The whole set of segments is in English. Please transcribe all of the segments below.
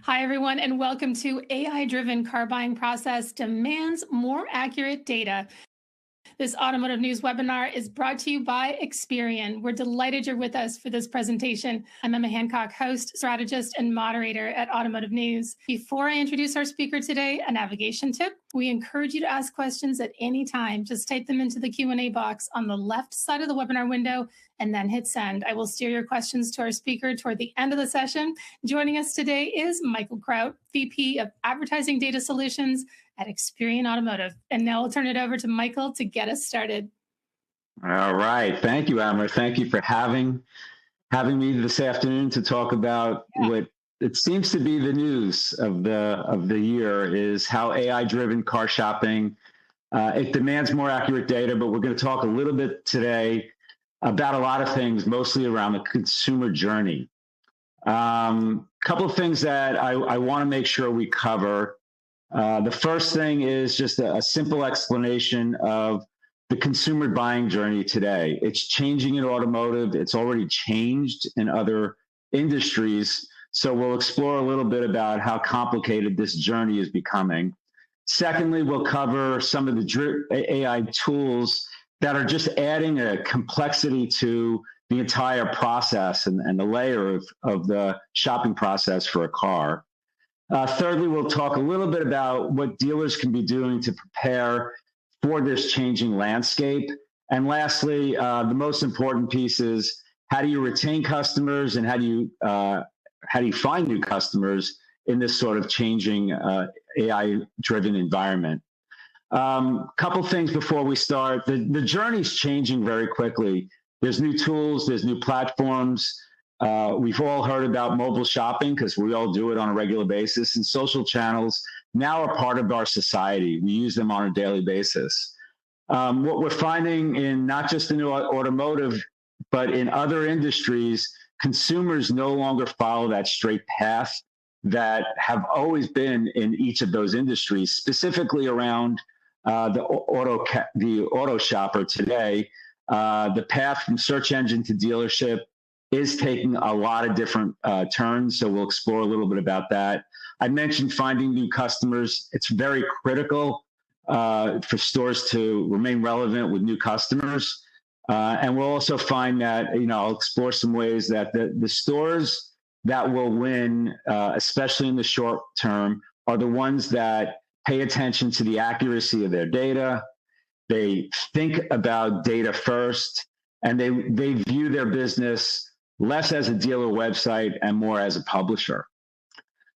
Hi, everyone, and welcome to AI-driven car buying process demands more accurate data. This automotive news webinar is brought to you by Experian. We're delighted you're with us for this presentation. I'm Emma Hancock, host, strategist, and moderator at Automotive News. Before I introduce our speaker today, a navigation tip. We encourage you to ask questions at any time. Just type them into the Q&A box on the left side of the webinar window and then hit send. I will steer your questions to our speaker toward the end of the session. Joining us today is Michael Kraut, VP of Advertising Data Solutions at Experian Automotive. And now I'll turn it over to Michael to get us started. All right. Thank you, Amber. Thank you for having me this afternoon to talk about what it seems to be the news of the year is how AI-driven car shopping, it demands more accurate data, but we're going to talk a little bit today about a lot of things, mostly around the consumer journey. Couple of things that I want to make sure we cover. The first thing is just a simple explanation of the consumer buying journey today. It's changing in automotive. It's already changed in other industries. So we'll explore a little bit about how complicated this journey is becoming. Secondly, we'll cover some of the AI tools that are just adding a complexity to the entire process and the layer of the shopping process for a car. Thirdly, we'll talk a little bit about what dealers can be doing to prepare for this changing landscape. And lastly, the most important piece is how do you retain customers and how do you find new customers in this sort of changing AI-driven environment. Couple things before we start. The journey's changing very quickly. There's new tools, there's new platforms. We've all heard about mobile shopping because we all do it on a regular basis, and social channels now are part of our society. We use them on a daily basis. What we're finding in not just in automotive, but in other industries, consumers no longer follow that straight path that have always been in each of those industries, specifically around the auto shopper today. The path from search engine to dealership is taking a lot of different turns, so we'll explore a little bit about that. I mentioned finding new customers. It's very critical for stores to remain relevant with new customers. And we'll also find that, I'll explore some ways that the stores that will win, especially in the short term, are the ones that pay attention to the accuracy of their data. They think about data first, and they view their business less as a dealer website and more as a publisher.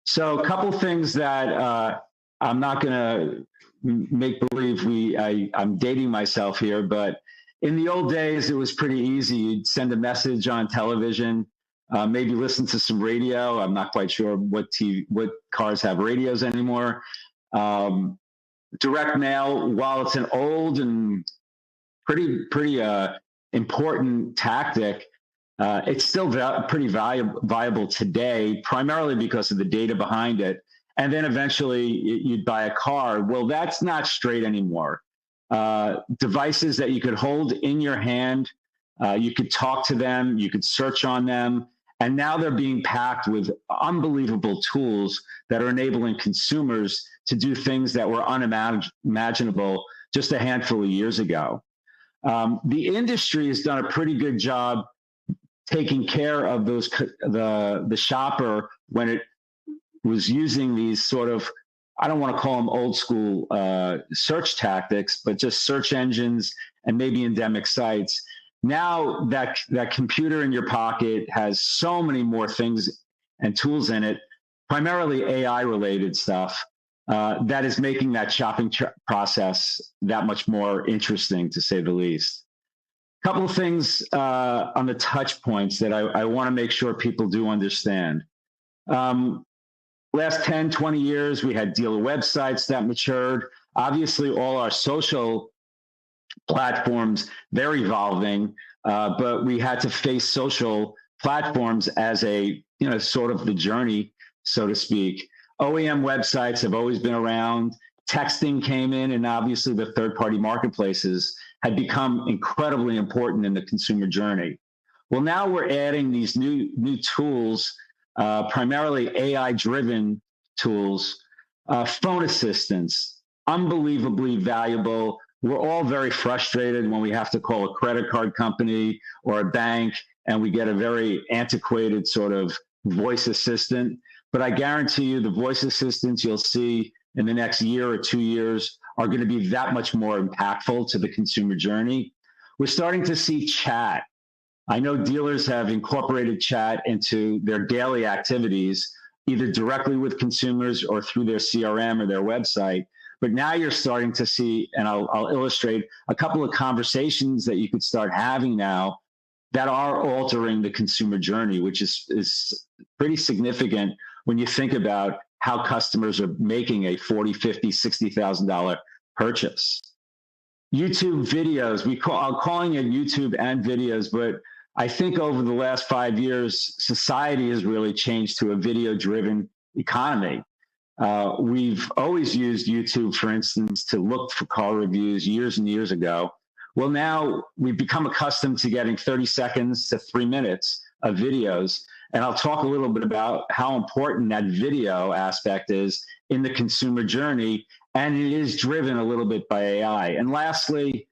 So a couple things that I'm not going to make believe I'm dating myself here, but in the old days, it was pretty easy. You'd send a message on television, maybe listen to some radio. I'm not quite sure what cars have radios anymore. Direct mail, while it's an old and pretty important tactic, it's still pretty viable today, primarily because of the data behind it. And then eventually you'd buy a car. Well, that's not straight anymore. Devices that you could hold in your hand, you could talk to them, you could search on them, and now they're being packed with unbelievable tools that are enabling consumers to do things that were unimaginable just a handful of years ago. The industry has done a pretty good job taking care of the shopper when it was using these sort of, I don't want to call them old school search tactics, but just search engines and maybe endemic sites. Now that computer in your pocket has so many more things and tools in it, primarily AI related stuff, that is making that shopping process that much more interesting, to say the least. A couple of things on the touch points that I want to make sure people do understand. Last 10, 20 years, we had dealer websites that matured. Obviously, all our social platforms, they're evolving, but we had to face social platforms as sort of the journey, so to speak. OEM websites have always been around. Texting came in, and obviously the third-party marketplaces had become incredibly important in the consumer journey. Well, now we're adding these new tools primarily AI-driven tools, phone assistants, unbelievably valuable. We're all very frustrated when we have to call a credit card company or a bank and we get a very antiquated sort of voice assistant. But I guarantee you the voice assistants you'll see in the next year or 2 years are going to be that much more impactful to the consumer journey. We're starting to see chat. I know dealers have incorporated chat into their daily activities, either directly with consumers or through their CRM or their website. But now you're starting to see, and I'll illustrate a couple of conversations that you could start having now that are altering the consumer journey, which is pretty significant when you think about how customers are making a $40,000, $50,000, $60,000 purchase. YouTube videos, I'm calling it YouTube and videos, but I think over the last 5 years, society has really changed to a video-driven economy. We've always used YouTube, for instance, to look for car reviews years and years ago. Well, now we've become accustomed to getting 30 seconds to 3 minutes of videos. And I'll talk a little bit about how important that video aspect is in the consumer journey. And it is driven a little bit by AI. And lastly,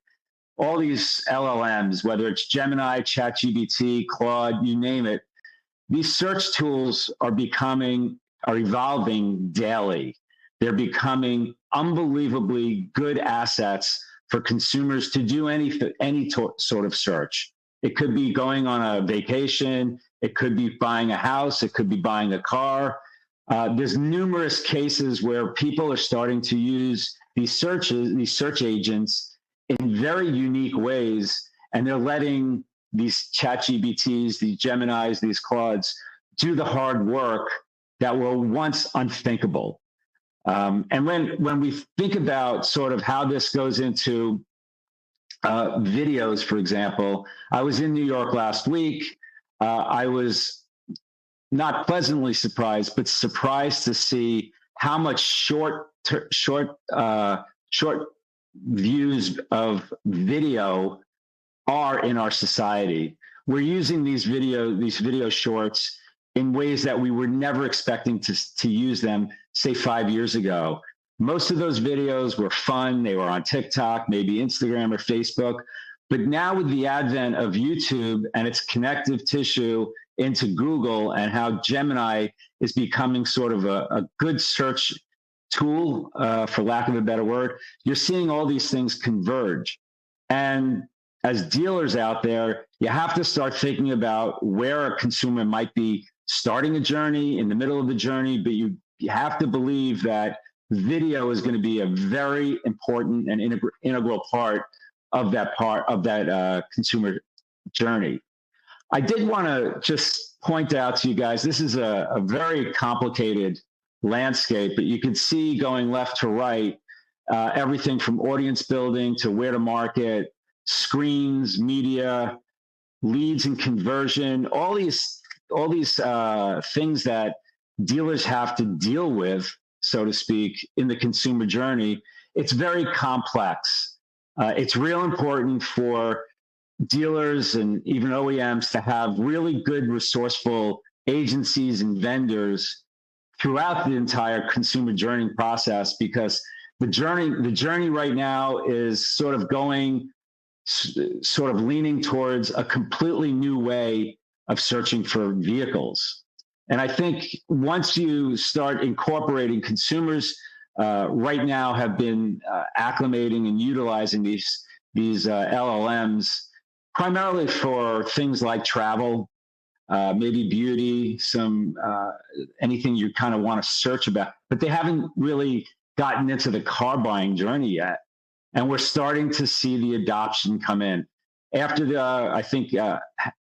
all these LLMs, whether it's Gemini, ChatGPT, Claude, you name it, these search tools are evolving daily. They're becoming unbelievably good assets for consumers to do any sort of search. It could be going on a vacation. It could be buying a house. It could be buying a car. There's numerous cases where people are starting to use these search agents in very unique ways, and they're letting these ChatGPTs, these Geminis, these Claudes do the hard work that were once unthinkable. And when we think about sort of how this goes into videos, for example, I was in New York last week. I was not pleasantly surprised, but surprised to see how much short views of video are in our society. We're using these video shorts in ways that we were never expecting to use them, say 5 years ago. Most of those videos were fun. They were on TikTok, maybe Instagram or Facebook. But now with the advent of YouTube and its connective tissue into Google and how Gemini is becoming sort of a good search tool, for lack of a better word, you're seeing all these things converge. And as dealers out there, you have to start thinking about where a consumer might be starting a journey, in the middle of the journey, but you have to believe that video is going to be a very important and integral part of that consumer journey. I did want to just point out to you guys, this is a very complicated landscape, but you can see going left to right, everything from audience building to where to market, screens, media, leads and conversion, all these things that dealers have to deal with, so to speak, in the consumer journey. It's very complex. It's real important for dealers and even OEMs to have really good, resourceful agencies and vendors throughout the entire consumer journey process, because the journey right now is sort of leaning towards a completely new way of searching for vehicles. And I think once you start incorporating, consumers right now have been acclimating and utilizing these LLMs primarily for things like travel, maybe beauty, anything you kind of want to search about, but they haven't really gotten into the car buying journey yet. And we're starting to see the adoption come in. After I think,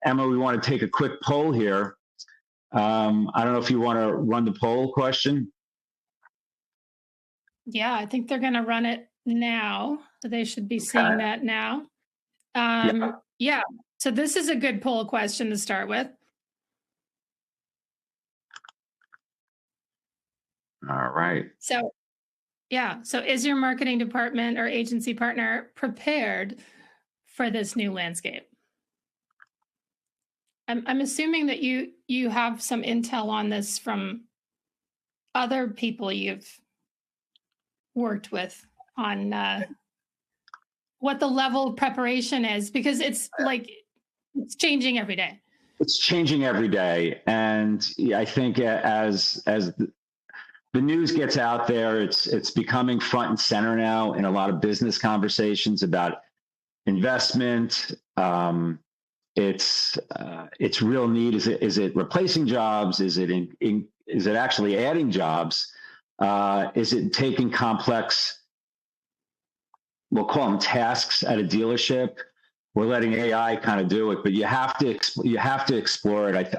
Emma, we want to take a quick poll here. I don't know if you want to run the poll question. Yeah, I think they're going to run it now. So they should be seeing that now. Yeah. So this is a good poll question to start with. All right. So, yeah. So is your marketing department or agency partner prepared for this new landscape? I'm assuming that you have some intel on this from other people you've worked with on what the level of preparation is, because it's changing every day. It's changing every day, and I think as the news gets out there, it's becoming front and center now in a lot of business conversations about investment. It's real need. Is it replacing jobs? Is it actually adding jobs? Is it taking complex, we'll call them tasks at a dealership? We're letting AI kind of do it, but you have to explore it.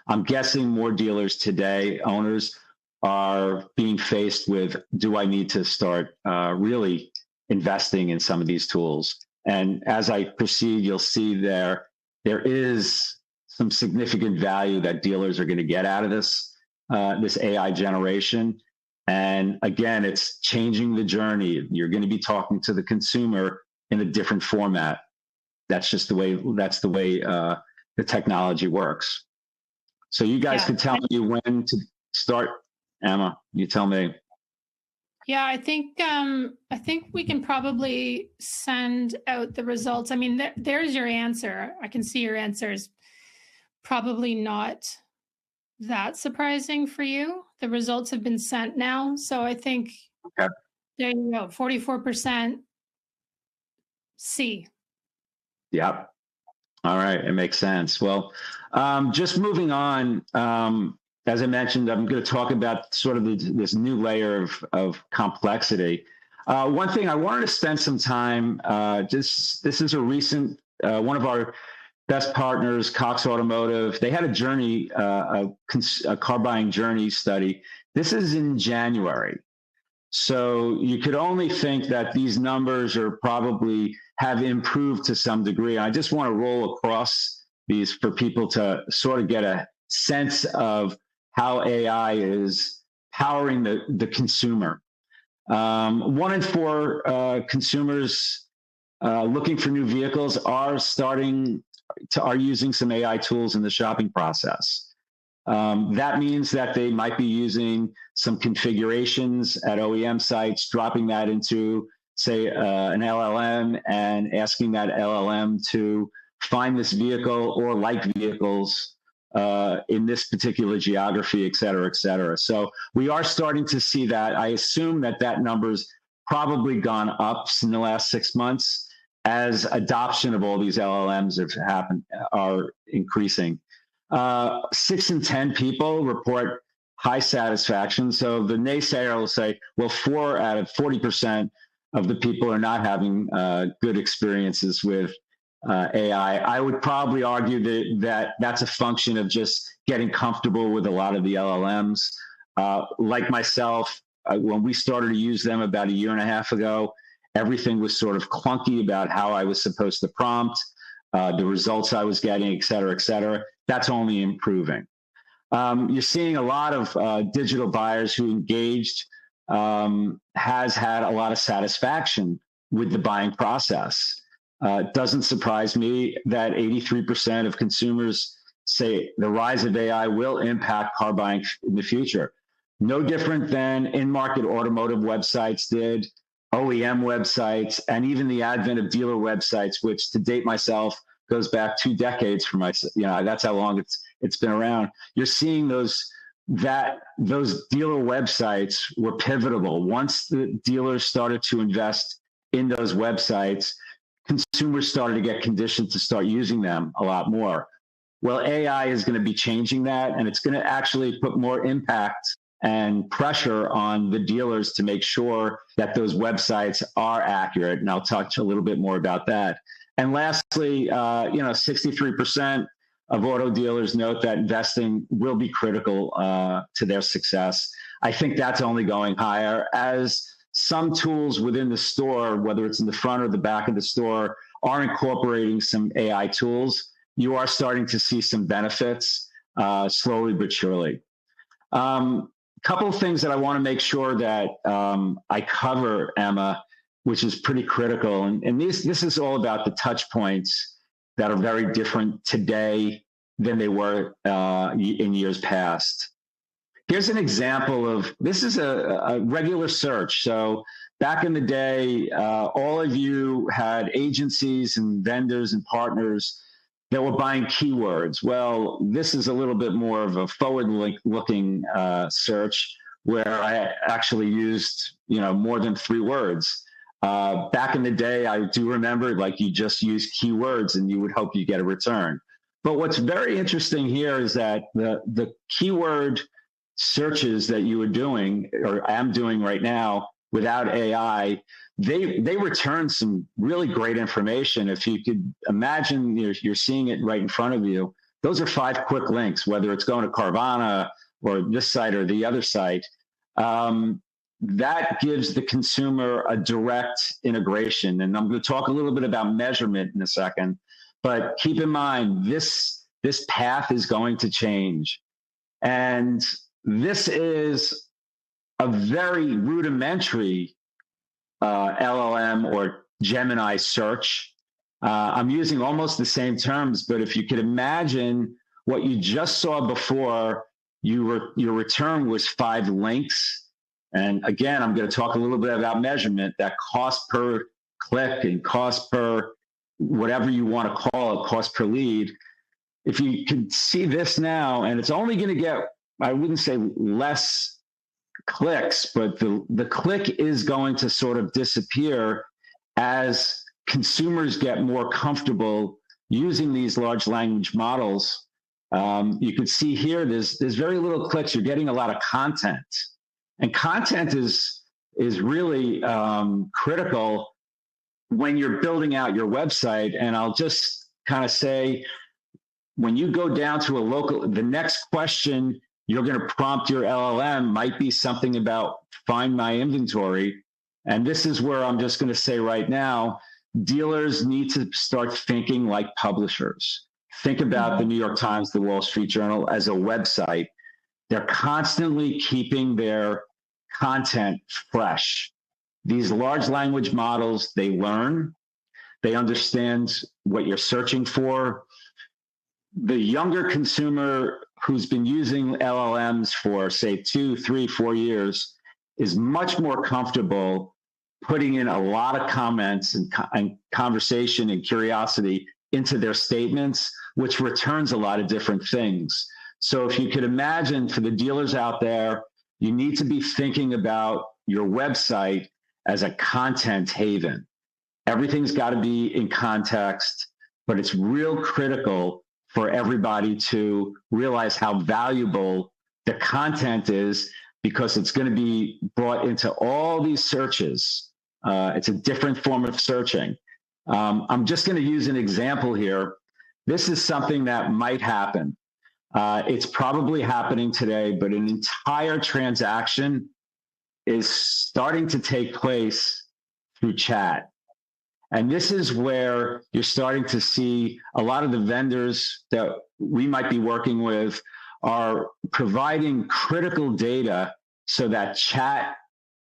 I'm guessing more dealers today, owners, are being faced with, do I need to start really investing in some of these tools? And as I proceed, you'll see there is some significant value that dealers are going to get out of this AI generation. And again, it's changing the journey. You're going to be talking to the consumer in a different format. That's just the way the technology works. So you guys could tell me when to start. Emma, you tell me. Yeah, I think we can probably send out the results. I mean, there's your answer. I can see your answer is probably not that surprising for you. The results have been sent now, so I think there you go. 44% C. Yep. All right, it makes sense. Well, just moving on. As I mentioned, I'm going to talk about sort of this new layer of complexity. One thing I wanted to spend some time, this is a recent, one of our best partners, Cox Automotive, they had a journey, a car buying journey study. This is in January. So you could only think that these numbers are probably have improved to some degree. I just want to roll across these for people to sort of get a sense of how AI is powering the consumer. 1 in 4 consumers looking for new vehicles are using some AI tools in the shopping process. That means that they might be using some configurations at OEM sites, dropping that into, say, an LLM and asking that LLM to find this vehicle or like vehicles in this particular geography, et cetera, et cetera. So we are starting to see that. I assume that number's probably gone up in the last 6 months as adoption of all these LLMs are increasing. 6 in 10 people report high satisfaction. So the naysayer will say, well, 4 out of 40% of the people are not having good experiences with AI. I would probably argue that that's a function of just getting comfortable with a lot of the LLMs. Like myself, when we started to use them about 1.5 years ago, everything was sort of clunky about how I was supposed to prompt, the results I was getting, et cetera, et cetera. That's only improving. You're seeing a lot of digital buyers who engaged has had a lot of satisfaction with the buying process. It doesn't surprise me that 83% of consumers say the rise of AI will impact car buying in the future. No different than in-market automotive websites did, OEM websites, and even the advent of dealer websites, which to date myself goes back 2 decades for myself. That's how long it's been around. You're seeing those dealer websites were pivotal. Once the dealers started to invest in those websites, consumers started to get conditioned to start using them a lot more. Well, AI is going to be changing that, and it's going to actually put more impact and pressure on the dealers to make sure that those websites are accurate. And I'll touch a little bit more about that. And lastly, 63% of auto dealers note that investing will be critical to their success. I think that's only going higher as some tools within the store, whether it's in the front or the back of the store, are incorporating some AI tools. You are starting to see some benefits slowly but surely. Couple of things that I want to make sure that I cover, Emma, which is pretty critical. And this is all about the touch points that are very different today than they were in years past. Here's an example of, this is a regular search. So back in the day, all of you had agencies and vendors and partners that were buying keywords. Well, this is a little bit more of a forward-looking search where I actually used, more than 3 words. Back in the day, I do remember, like, you just use keywords and you would hope you get a return. But what's very interesting here is that the keyword searches that you were doing, or am doing right now without AI, they return some really great information. If you could imagine, you're seeing it right in front of you. Those are 5 quick links, whether it's going to Carvana or this site or the other site. That gives the consumer a direct integration. And I'm going to talk a little bit about measurement in a second, but keep in mind, this path is going to change. And this is a very rudimentary LLM or Gemini search. I'm using almost the same terms, but if you could imagine what you just saw before, your return was 5 links. And again, I'm going to talk a little bit about measurement, that cost per click and cost per whatever you want to call it, cost per lead. If you can see this now, and it's only going to get, I wouldn't say less clicks, but the click is going to sort of disappear as consumers get more comfortable using these large language models. You can see here, there's very little clicks. You're getting a lot of content, and content is really critical when you're building out your website. And I'll just kind of say, when you go down to the next question you're going to prompt your LLM might be something about find my inventory. And this is where I'm just going to say right now, dealers need to start thinking like publishers. Think about the New York Times, the Wall Street Journal as a website. They're constantly keeping their content fresh. These large language models, they learn, they understand what you're searching for. The younger consumer who's been using LLMs for, say, 2, 3, 4 years is much more comfortable putting in a lot of comments and conversation and curiosity into their statements, which returns a lot of different things. So if you could imagine, for the dealers out there, you need to be thinking about your website as a content haven. Everything's got to be in context, but it's real critical for everybody to realize how valuable the content is, because it's going to be brought into all these searches. It's a different form of searching. I'm just going to use an example here. This is something that might happen. It's probably happening today, but an entire transaction is starting to take place through chat. And this is where you're starting to see a lot of the vendors that we might be working with are providing critical data so that chat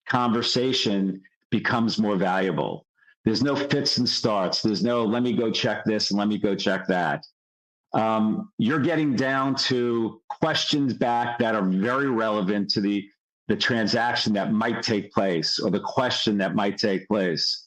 conversation becomes more valuable. There's no fits and starts. There's no, let me go check this and let me go check that. You're getting down to questions back that are very relevant to the transaction that might take place, or the question that might take place.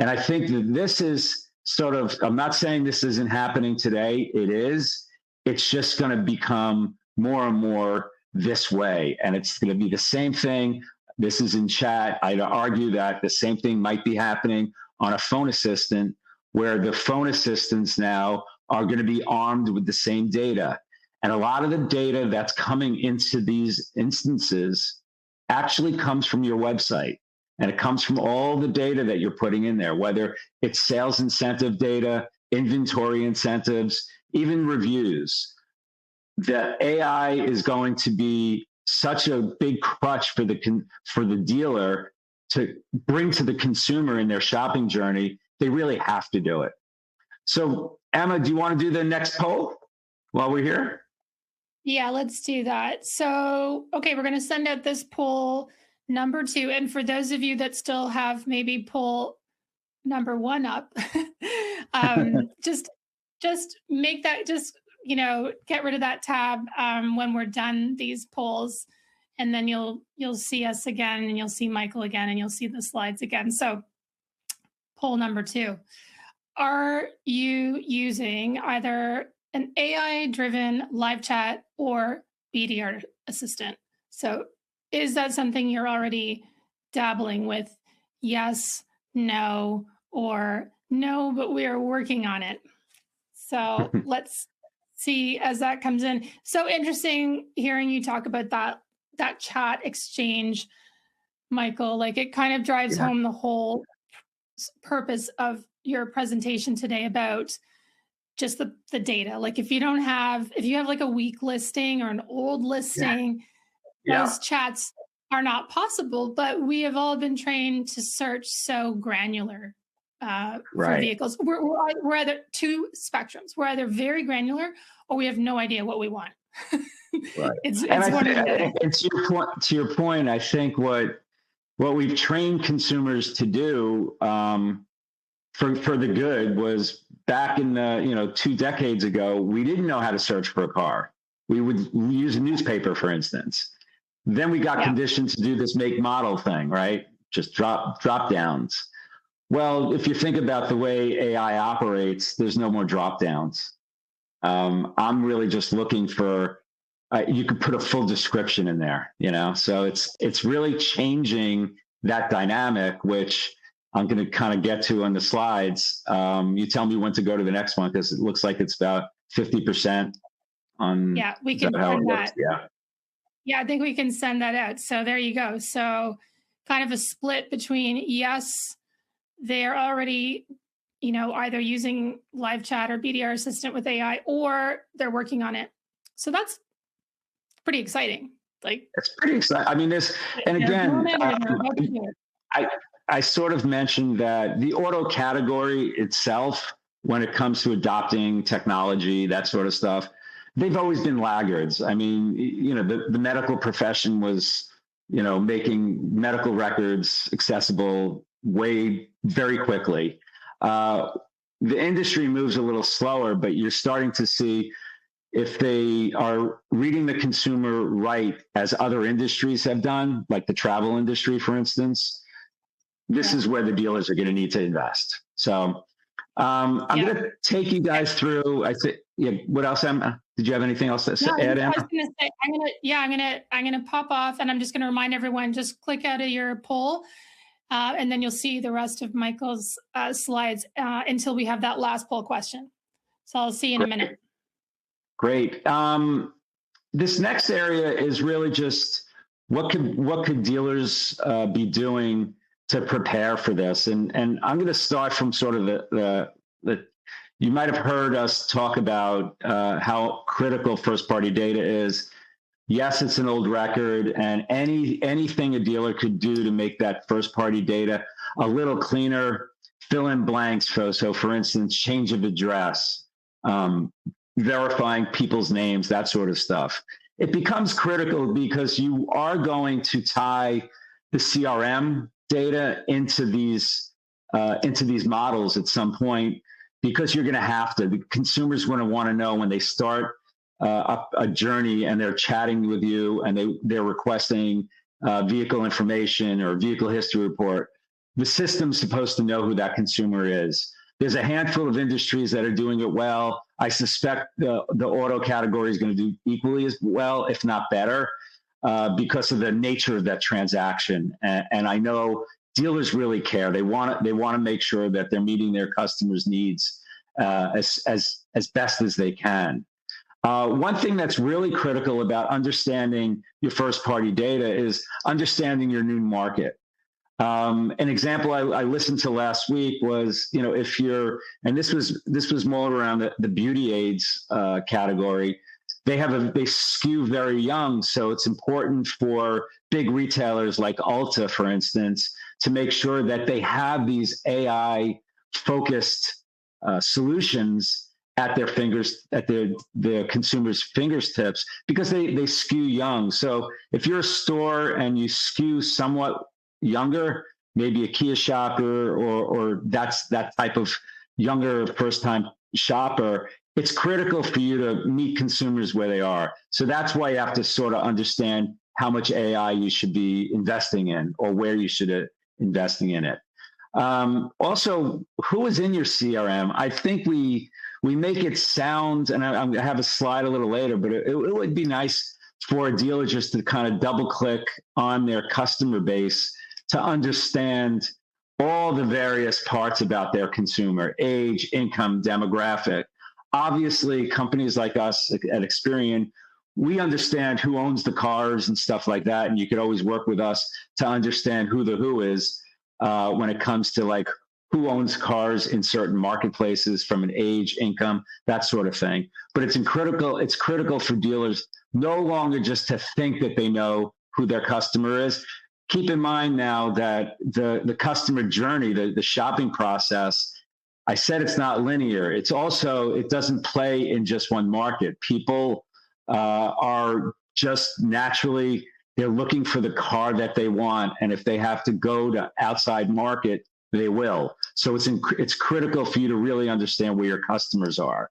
And I think that this is sort of, I'm not saying this isn't happening today. It is. It's just going to become more and more this way. And it's going to be the same thing. This is in chat. I'd argue that the same thing might be happening on a phone assistant, where the phone assistants now are going to be armed with the same data. And a lot of the data that's coming into these instances actually comes from your website. And it comes from all the data that you're putting in there, whether it's sales incentive data, inventory incentives, even reviews. The AI is going to be such a big crutch for the dealer to bring to the consumer in their shopping journey. They really have to do it. So, Emma, do you want to do the next poll while we're here? Yeah, let's do that. So, okay, we're going to send out this poll number 2. And for those of you that still have maybe poll number 1 up, just make that, just get rid of that tab when we're done these polls, and then you'll see us again, and you'll see Michael again, and you'll see the slides again. So poll number 2, are you using either an AI-driven live chat or BDR assistant? So is that something you're already dabbling with? Yes, no, or no, but we are working on it. So let's see as that comes in. So interesting hearing you talk about that chat exchange, Michael. Like, it kind of drives home the whole purpose of your presentation today about just the data. Like, if you have like a weak listing or an old listing, those chats are not possible. But we have all been trained to search so granular for vehicles. We're either two spectrums. We're either very granular or we have no idea what we want. It's one or the other. And to your point, I think what we've trained consumers to do for the good was back in the 2 decades ago, we didn't know how to search for a car. We would use a newspaper, for instance. Then we got conditioned to do this make model thing, right? Just drop downs. Well, if you think about the way AI operates, there's no more drop downs. I'm really just looking for, you could put a full description in there, so it's really changing that dynamic, which I'm going to kind of get to on the slides. You tell me when to go to the next one, because it looks like it's about 50% on. Yeah, we can send that. Yeah, I think we can send that out. So there you go. So kind of a split between, yes, they're already, either using live chat or BDR assistant with AI, or they're working on it. So that's pretty exciting. Like, it's pretty exciting. I mean, and again, I sort of mentioned that the auto category itself, when it comes to adopting technology, that sort of stuff, they've always been laggards. I mean, the medical profession was, making medical records accessible very quickly. The industry moves a little slower, but you're starting to see, if they are reading the consumer right, as other industries have done, like the travel industry, for instance, this is where the dealers are going to need to invest. So I'm going to take you guys through. What else? Did you have anything else to add? I was going to say, I'm going to pop off, and I'm just going to remind everyone, just click out of your poll, and then you'll see the rest of Michael's slides until we have that last poll question. So I'll see you in a minute. Great. This next area is really just what could dealers be doing to prepare for this, and I'm going to start from sort of the you might have heard us talk about how critical first-party data is. Yes, it's an old record, and anything a dealer could do to make that first-party data a little cleaner, fill in blanks. So for instance, change of address, verifying people's names, that sort of stuff. It becomes critical because you are going to tie the CRM data into these models at some point, because you're going to have to. The consumers going to want to know when they start a journey and they're chatting with you and they're requesting vehicle information or vehicle history report. The system's supposed to know who that consumer is. There's a handful of industries that are doing it well. I suspect the auto category is going to do equally as well, if not better, because of the nature of that transaction. And I know dealers really care. They want to make sure that they're meeting their customers' needs as best as they can. One thing that's really critical about understanding your first-party data is understanding your new market. An example I listened to last week was, if you're, and this was more around the beauty aids category. They skew very young, so it's important for big retailers like Ulta, for instance, to make sure that they have these AI-focused solutions at their consumers' fingertips, because they skew young. So if you're a store and you skew somewhat younger, maybe a Kia shopper or that's that type of younger first-time shopper, it's critical for you to meet consumers where they are. So that's why you have to sort of understand how much AI you should be investing in or where you should be investing in it. Also, who is in your CRM? I think we make it sound, and I have a slide a little later, but it would be nice for a dealer just to kind of double click on their customer base to understand all the various parts about their consumer: age, income, demographic. Obviously, companies like us at Experian, we understand who owns the cars and stuff like that, and you could always work with us to understand who the who is when it comes to like who owns cars in certain marketplaces from an age, income, that sort of thing. But it's critical for dealers no longer just to think that they know who their customer is. Keep in mind now that the customer journey, the shopping process, I said it's not linear. It's also, it doesn't play in just one market. People are just naturally, they're looking for the car that they want. And if they have to go to outside market, they will. So it's critical for you to really understand where your customers are.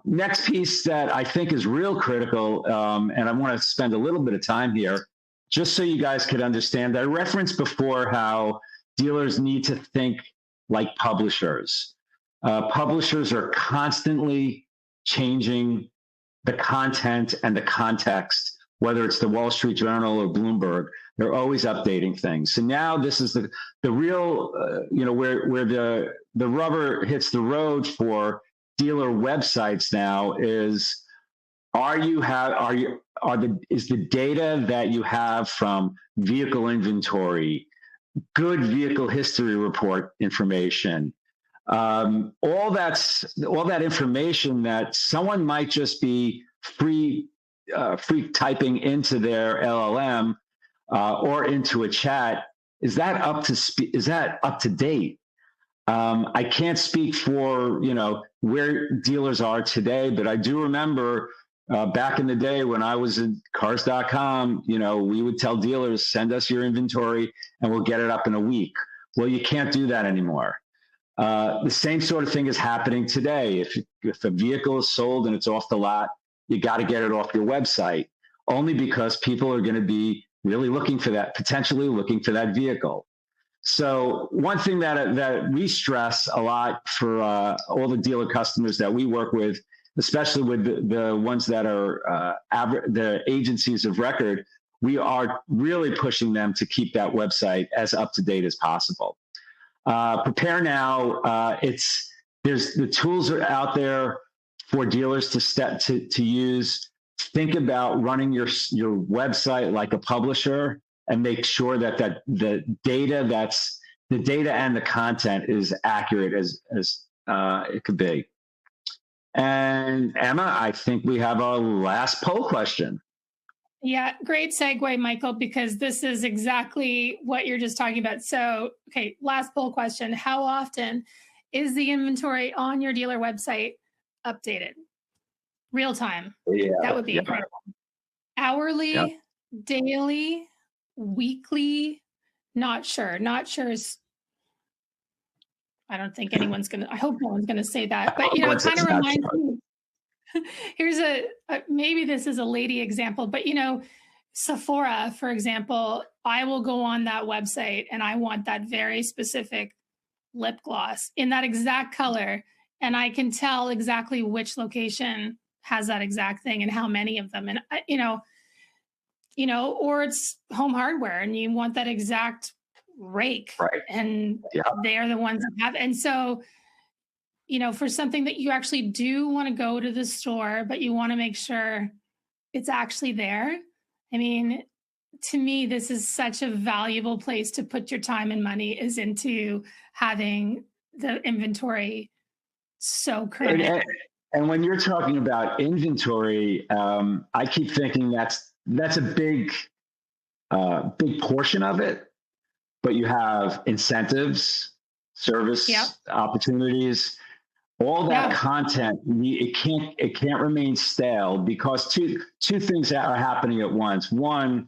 Next piece that I think is real critical, and I want to spend a little bit of time here, just so you guys could understand. I referenced before how dealers need to think like publishers. Publishers are constantly changing the content and the context, whether it's the Wall Street Journal or Bloomberg. They're always updating things. So now this is the real, where the rubber hits the road for dealer websites now is, is the data that you have from vehicle inventory, good vehicle history report information, all that information that someone might just be free typing into their LLM or into a chat, is that up to date? I can't speak for where dealers are today, but I do remember back in the day when I was in cars.com, we would tell dealers, send us your inventory and we'll get it up in a week. Well, you can't do that anymore. The same sort of thing is happening today. If a vehicle is sold and it's off the lot, you got to get it off your website, only because people are going to be really potentially looking for that vehicle. So one thing that we stress a lot for all the dealer customers that we work with, especially with the ones that are the agencies of record, we are really pushing them to keep that website as up to date as possible. Prepare now. There's the tools are out there for dealers to use. Think about running your website like a publisher and make sure that the data and the content is accurate as it could be. And Emma, I think we have our last poll question. Yeah, great segue, Michael, because this is exactly what you're just talking about. So, okay, last poll question. How often is the inventory on your dealer website updated? Real time. Yeah, that would be incredible. Hourly, daily, weekly, not sure. Not sure is, I don't think anyone's going to, I hope no one's going to say that. But, it kind of reminds me. Here's maybe this is a lady example, but Sephora, for example, I will go on that website and I want that very specific lip gloss in that exact color. And I can tell exactly which location has that exact thing and how many of them. And, or it's Home Hardware and you want that exact rake, right? And they're the ones that have. And so, for something that you actually do want to go to the store, but you want to make sure it's actually there. I mean, to me, this is such a valuable place to put your time and money is into having the inventory so current. And when you're talking about inventory, I keep thinking that's a big portion of it, but you have incentives, service opportunities. All that content, it can't remain stale because two things that are happening at once. One,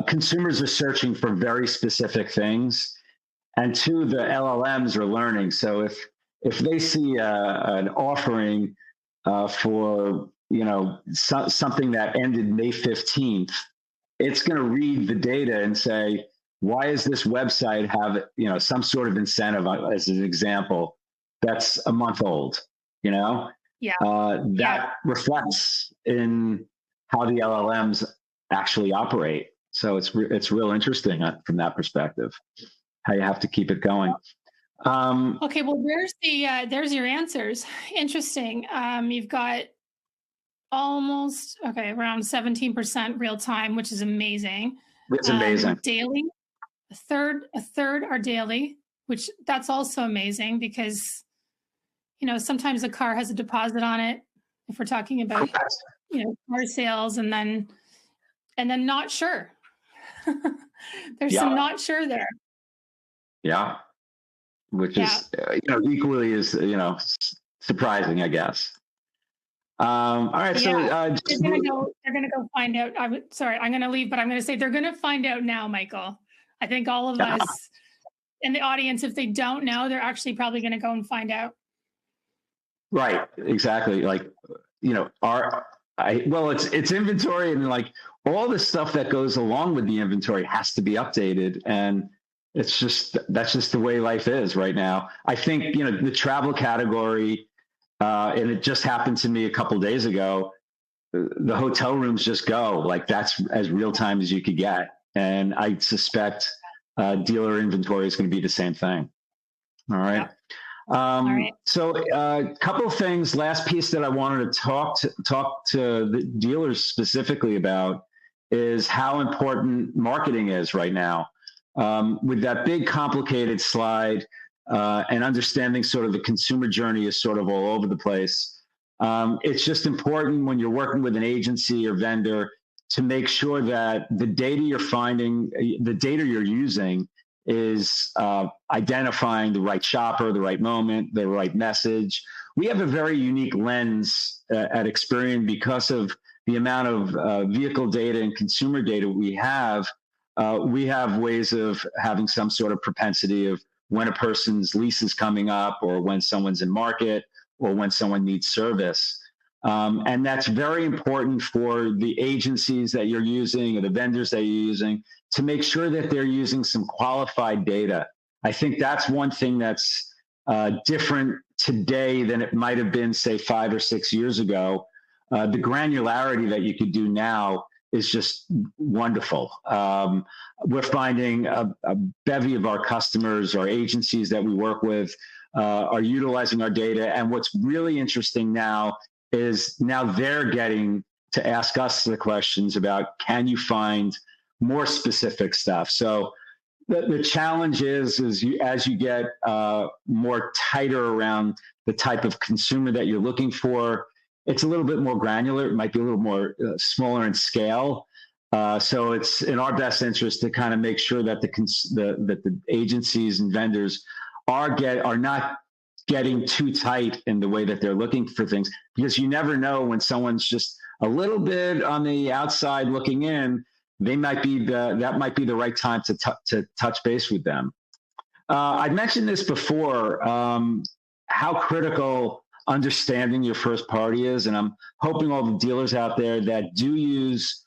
consumers are searching for very specific things, and two, the LLMs are learning. So if they see an offering for, something that ended May 15th, it's going to read the data and say, why does this website have, some sort of incentive, as an example, that's a month old, Yeah. that reflects in how the LLMs actually operate. So it's real interesting from that perspective, how you have to keep it going. Okay, well, there's your answers. Interesting. You've got around 17% real time, which is amazing. It's amazing. Daily, a third are daily, which that's also amazing because sometimes a car has a deposit on it. If we're talking about car sales, and then not sure. There's some not sure there. Yeah, which is equally as surprising, I guess. All right, so they're gonna go find out. I'm gonna leave, but I'm gonna say they're gonna find out now, Michael. I think all of us in the audience, if they don't know, they're actually probably gonna go and find out. Right, exactly. Like, it's inventory, and like all the stuff that goes along with the inventory has to be updated, and that's just the way life is right now. I think the travel category, and it just happened to me a couple of days ago. The hotel rooms just go, like that's as real time as you could get, and I suspect dealer inventory is going to be the same thing. All right. Yeah. All right. So a couple of things, last piece that I wanted to talk to the dealers specifically about is how important marketing is right now. With that big complicated slide and understanding sort of the consumer journey is sort of all over the place. It's just important when you're working with an agency or vendor to make sure that the data you're finding, the data you're using is identifying the right shopper, the right moment, the right message. We have a very unique lens at Experian because of the amount of vehicle data and consumer data we have. We have ways of having some sort of propensity of when a person's lease is coming up, or when someone's in market, or when someone needs service. And that's very important for the agencies that you're using or the vendors that you're using to make sure that they're using some qualified data. I think that's one thing that's different today than it might have been, say, 5 or 6 years ago. The granularity that you could do now is just wonderful. We're finding a bevy of our customers, our agencies that we work with, are utilizing our data. And what's really interesting now is now they're getting to ask us the questions about, can you find more specific stuff? So the challenge is as you get more tighter around the type of consumer that you're looking for, it's a little bit more granular. It might be a little more smaller in scale. So it's in our best interest to kind of make sure that the agencies and vendors are not getting too tight in the way that they're looking for things, because you never know when someone's just a little bit on the outside looking in. That might be the right time to touch base with them. I mentioned this before, how critical understanding your first party is, and I'm hoping all the dealers out there that do use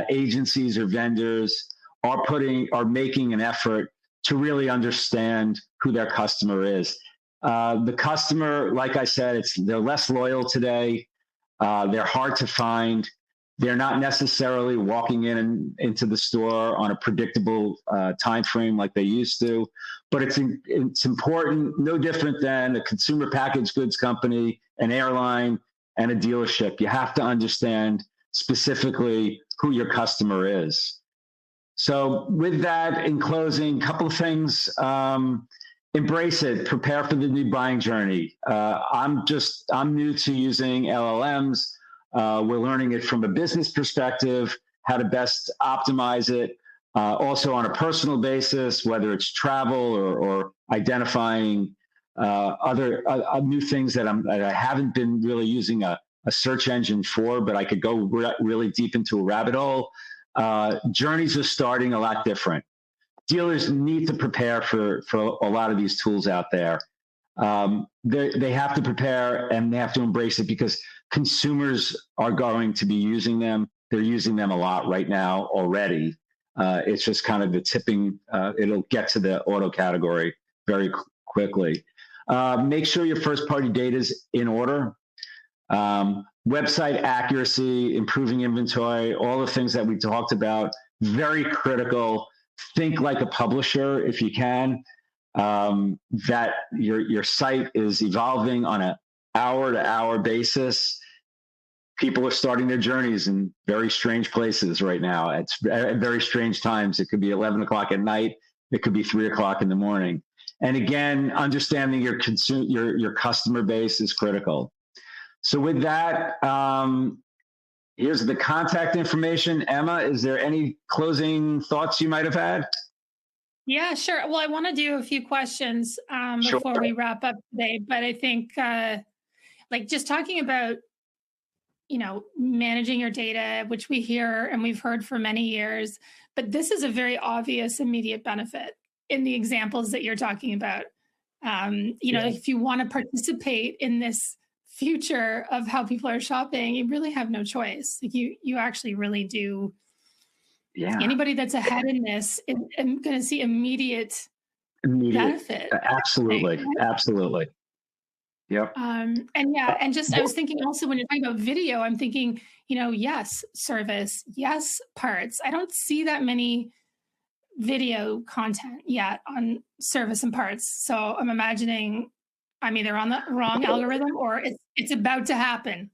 agencies or vendors are making an effort to really understand who their customer is. The customer, like I said, they're less loyal today. They're hard to find. They're not necessarily walking into the store on a predictable time frame like they used to. But it's important, no different than a consumer packaged goods company, an airline, and a dealership. You have to understand specifically who your customer is. So with that, in closing, a couple of things. Embrace it. Prepare for the new buying journey. I'm new to using LLMs. We're learning it from a business perspective, how to best optimize it. Also on a personal basis, whether it's travel or identifying other new things that I haven't been really using a search engine for, but I could go really deep into a rabbit hole. Journeys are starting a lot different. Dealers need to prepare for a lot of these tools out there. they have to prepare and they have to embrace it because consumers are going to be using them. They're using them a lot right now already. It's just kind of the tipping. It'll get to the auto category very quickly. Make sure your first party data is in order. Website accuracy, improving inventory, all the things that we talked about, very critical. Think like a publisher if you can. That your site is evolving on an hour-to-hour basis. People are starting their journeys in very strange places right now. It's at very strange times. It could be 11 o'clock at night. It could be 3 o'clock in the morning. And again, understanding your customer base is critical. So with that, here's the contact information. Emma, is there any closing thoughts you might have had? Yeah, sure. Well, I want to do a few questions Sure. before we wrap up today, but I think like just talking about, managing your data, which we hear and we've heard for many years, but this is a very obvious immediate benefit in the examples that you're talking about. If you want to participate in this future of how people are shopping, you really have no choice. Like you actually really do. Yeah. Anybody that's ahead in this is going to see immediate benefit. Absolutely. Absolutely. Yep. And just I was thinking also when you're talking about video, I'm thinking, yes, service, yes, parts. I don't see that many video content yet on service and parts. So I'm imagining I'm either on the wrong algorithm or it's about to happen.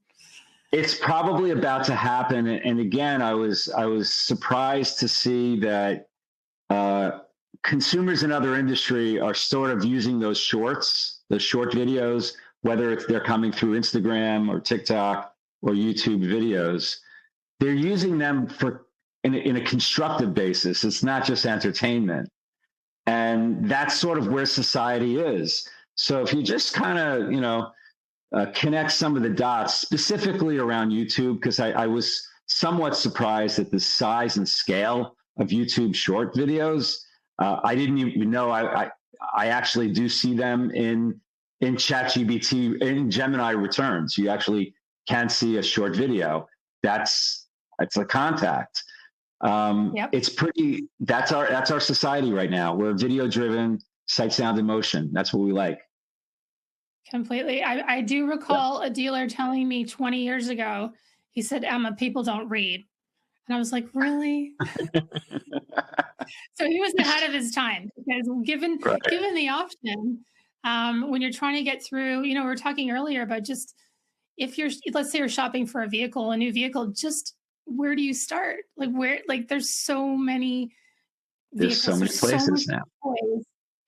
It's probably about to happen. And again, I was surprised to see that consumers in other industry are sort of using those short videos, whether they're coming through Instagram or TikTok or YouTube videos. They're using them in a constructive basis. It's not just entertainment. And that's sort of where society is. So if you just kind of, connect some of the dots specifically around YouTube, because I was somewhat surprised at the size and scale of YouTube short videos. I didn't even know I actually do see them in ChatGPT, in Gemini returns. You actually can see a short video. It's a contact. Yep. That's our society right now. We're video driven, sight, sound, and motion. That's what we like. Completely. I do recall a dealer telling me 20 years ago, he said, Emma, people don't read. And I was like, really? So he was ahead of his time because given the option, when you're trying to get through, we were talking earlier about just let's say you're shopping for a new vehicle, just where do you start? There's so many vehicles. There's so many places now.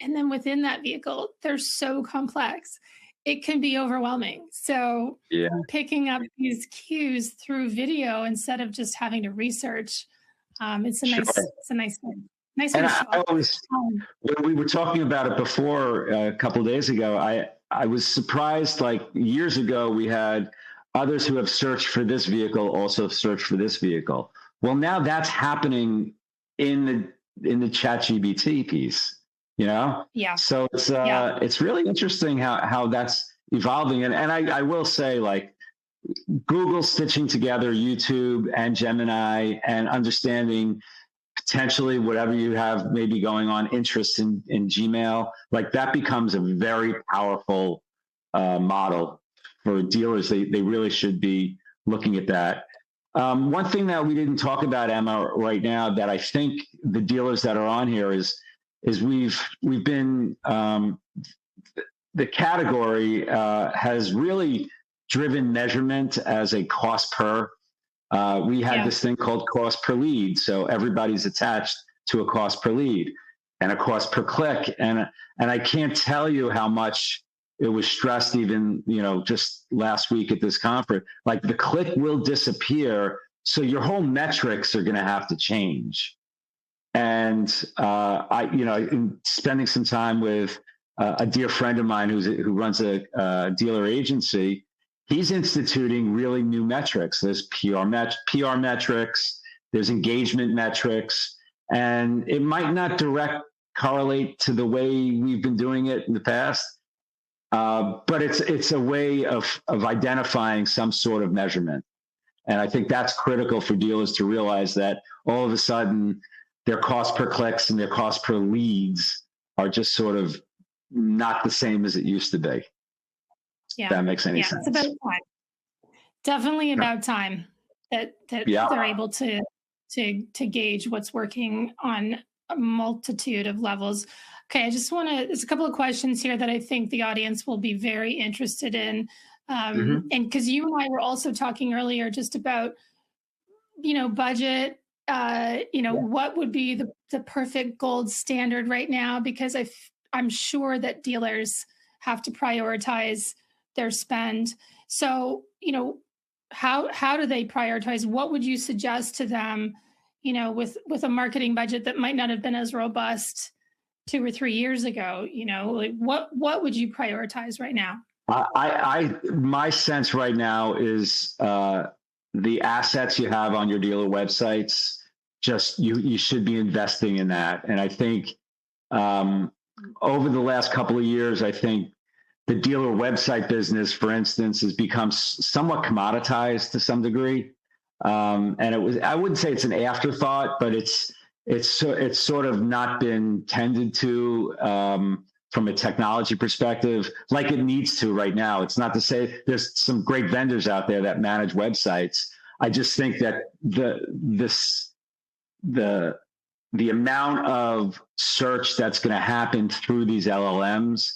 And then within that vehicle, they're so complex. It can be overwhelming. So picking up these cues through video instead of just having to research, it's a nice thing. Nice way to shop. When we were talking about it before a couple of days ago, I was surprised. Like years ago, we had others who have searched for this vehicle also search for this vehicle. Well, now that's happening in the ChatGPT piece. Yeah. So it's really interesting how that's evolving. And I will say, like, Google stitching together YouTube and Gemini and understanding potentially whatever you have maybe going on, interest in Gmail, like that becomes a very powerful model for dealers. They really should be looking at that. One thing that we didn't talk about, Emma, right now that I think the dealers that are on here is we've been the category has really driven measurement as a cost per. We had this thing called cost per lead, so everybody's attached to a cost per lead and a cost per click, and I can't tell you how much it was stressed even just last week at this conference. Like the click will disappear, so your whole metrics are going to have to change. And in spending some time with a dear friend of mine who runs a dealer agency, he's instituting really new metrics. There's PR metrics, there's engagement metrics, and it might not direct correlate to the way we've been doing it in the past, But it's a way of identifying some sort of measurement. And I think that's critical for dealers to realize that all of a sudden their cost per clicks and their cost per leads are just sort of not the same as it used to be. Yeah. If that makes any sense. It's about time. Definitely about time that they're able to gauge what's working on a multitude of levels. Okay, I just want to, there's a couple of questions here that I think the audience will be very interested in. And because you and I were also talking earlier just about, budget, what would be the perfect gold standard right now? Because I'm sure that dealers have to prioritize their spend. So, how do they prioritize? What would you suggest to them, with a marketing budget that might not have been as robust 2 or 3 years ago? Like what would you prioritize right now? My sense right now is the assets you have on your dealer websites, just you should be investing in that. And I think over the last couple of years, I think the dealer website business, for instance, has become somewhat commoditized to some degree. And I wouldn't say it's an afterthought, but it's sort of not been tended to from a technology perspective like it needs to right now. It's not to say there's some great vendors out there that manage websites. I just think that the amount of search that's going to happen through these LLMs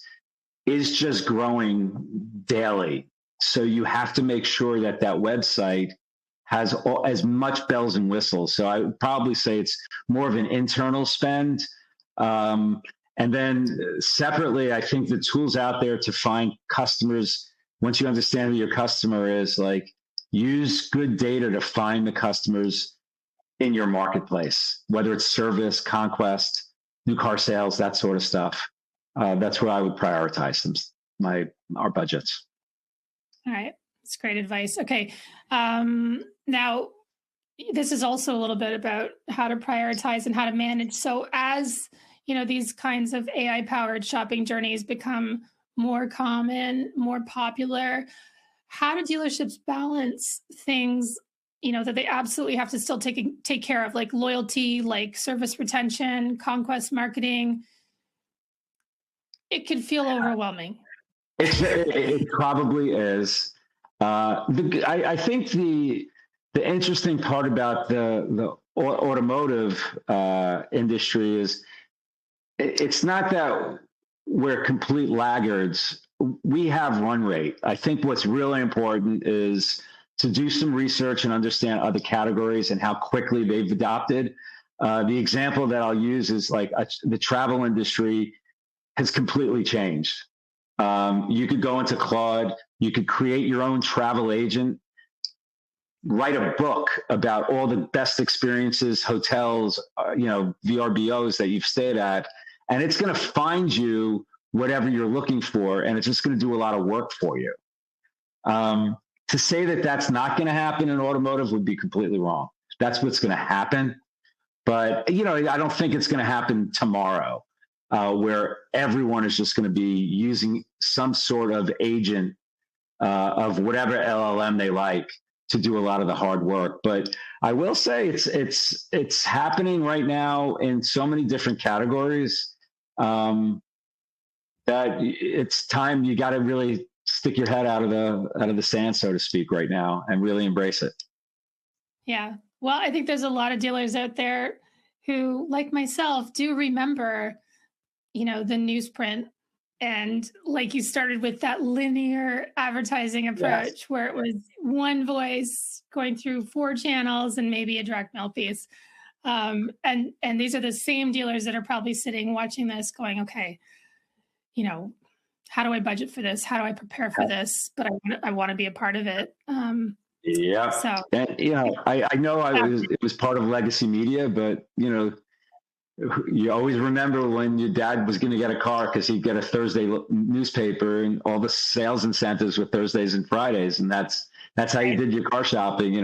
is just growing daily. So you have to make sure that website has as much bells and whistles. So I would probably say it's more of an internal spend. And then separately, I think the tools out there to find customers, once you understand who your customer is, like use good data to find the customers in your marketplace, whether it's service, conquest, new car sales, that sort of stuff. That's where I would prioritize our budgets. All right. That's great advice. Okay. Now, this is also a little bit about how to prioritize and how to manage. So as, these kinds of AI-powered shopping journeys become more common, more popular, how do dealerships balance things, that they absolutely have to still take care of, like loyalty, like service retention, conquest marketing? It could feel overwhelming. It probably is. I think the interesting part about the automotive industry is it's not that we're complete laggards. We have run rate. I think what's really important is to do some research and understand other categories and how quickly they've adopted. The example that I'll use is like the travel industry has completely changed. You could go into Claude, you could create your own travel agent, write a book about all the best experiences, hotels, VRBOs that you've stayed at, and it's going to find you whatever you're looking for, and it's just going to do a lot of work for you. To say that that's not going to happen in automotive would be completely wrong. That's what's going to happen. But, I don't think it's going to happen tomorrow. Where everyone is just going to be using some sort of agent of whatever LLM they like to do a lot of the hard work. But I will say it's happening right now in so many different categories that it's time you got to really stick your head out of the sand, so to speak, right now, and really embrace it. Yeah. Well, I think there's a lot of dealers out there who, like myself, do remember the newsprint, and like you started with that linear advertising approach, where it was one voice going through 4 channels and maybe a direct mail piece. And these are the same dealers that are probably sitting watching this going, okay, how do I budget for this? How do I prepare for this? But I want to be a part of it. Yeah. So, and, I know it was part of legacy media, but, you always remember when your dad was going to get a car because he'd get a Thursday newspaper and all the sales incentives were Thursdays and Fridays. And that's how you did your car shopping,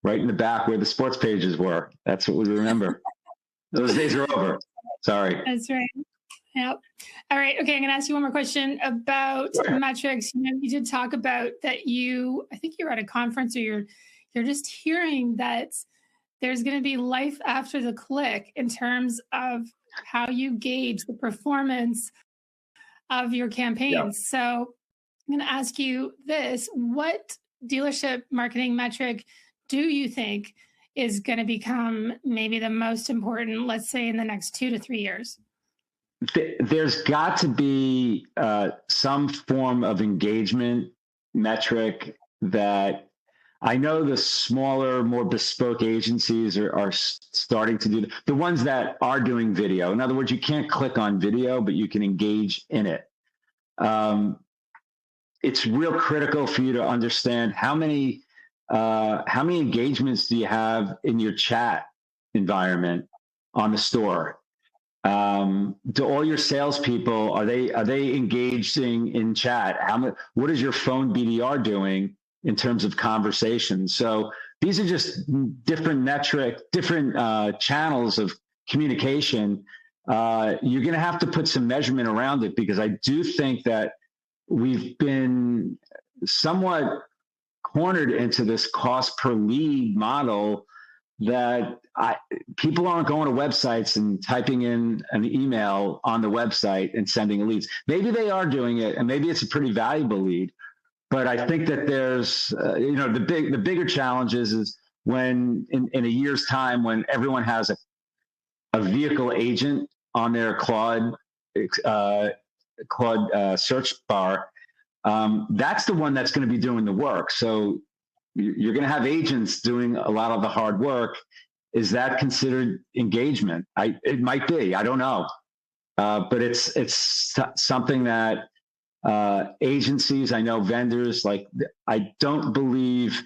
right in the back where the sports pages were. That's what we remember. Those days are over. Sorry. That's right. Yep. All right. Okay. I'm going to ask you one more question about Go ahead. metrics. You did talk about that I think you're at a conference or you're just hearing that there's going to be life after the click in terms of how you gauge the performance of your Yeah. campaigns. So I'm going to ask you this. What dealership marketing metric do you think is going to become maybe the most important, let's say in the next 2 to 3 years? There's got to be some form of engagement metric that I know the smaller, more bespoke agencies are starting to do. The ones that are doing video. In other words, you can't click on video, but you can engage in it. It's real critical for you to understand how many engagements do you have in your chat environment on the store. Do all your salespeople are they engaging in chat? What is your phone BDR doing in terms of conversations? So these are just different channels of communication. You're going to have to put some measurement around it, because I do think that we've been somewhat cornered into this cost per lead model that people aren't going to websites and typing in an email on the website and sending leads. Maybe they are doing it, and maybe it's a pretty valuable lead. But I think that there's, the bigger challenges is when in a year's time, when everyone has a vehicle agent on their Claude search bar, that's the one that's going to be doing the work. So you're going to have agents doing a lot of the hard work. Is that considered engagement? It might be. I don't know, but it's something that agencies, I know vendors, like, I don't believe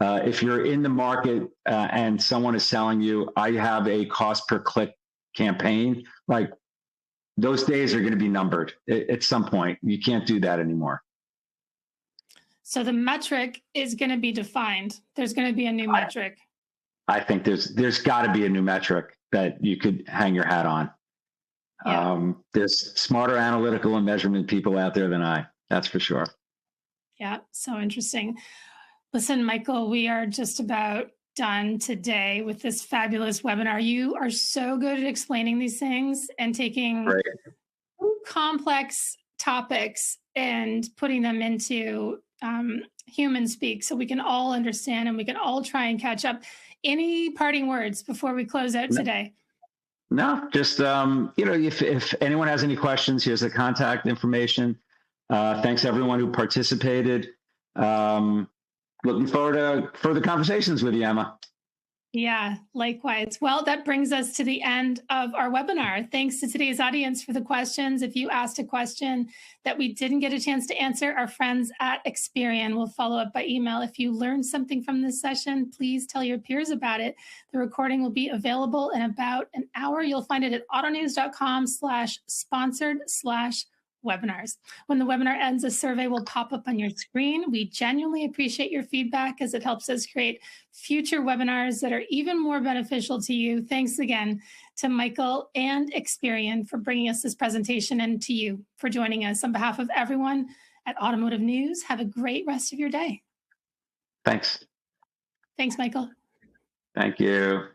if you're in the market and someone is selling you, I have a cost per click campaign, like, those days are going to be numbered at some point. You can't do that anymore. So the metric is going to be defined. There's going to be a new metric. I think there's got to be a new metric that you could hang your hat on. Yeah. There's smarter analytical and measurement people out there than I, that's for sure. Yeah, so interesting. Listen, Michael, we are just about done today with this fabulous webinar. You are so good at explaining these things and taking complex topics and putting them into human speak so we can all understand and we can all try and catch up. Any parting words before we close out today? No, just, if anyone has any questions, here's the contact information. Thanks everyone who participated. Looking forward to further conversations with you, Emma. Yeah, likewise. Well, that brings us to the end of our webinar. Thanks to today's audience for the questions. If you asked a question that we didn't get a chance to answer, our friends at Experian will follow up by email. If you learned something from this session, please tell your peers about it. The recording will be available in about an hour. You'll find it at autonews.com/sponsored/webinars. When the webinar ends, a survey will pop up on your screen. We genuinely appreciate your feedback as it helps us create future webinars that are even more beneficial to you. Thanks again to Michael and Experian for bringing us this presentation, and to you for joining us. On behalf of everyone at Automotive News, have a great rest of your day. Thanks. Thanks, Michael. Thank you.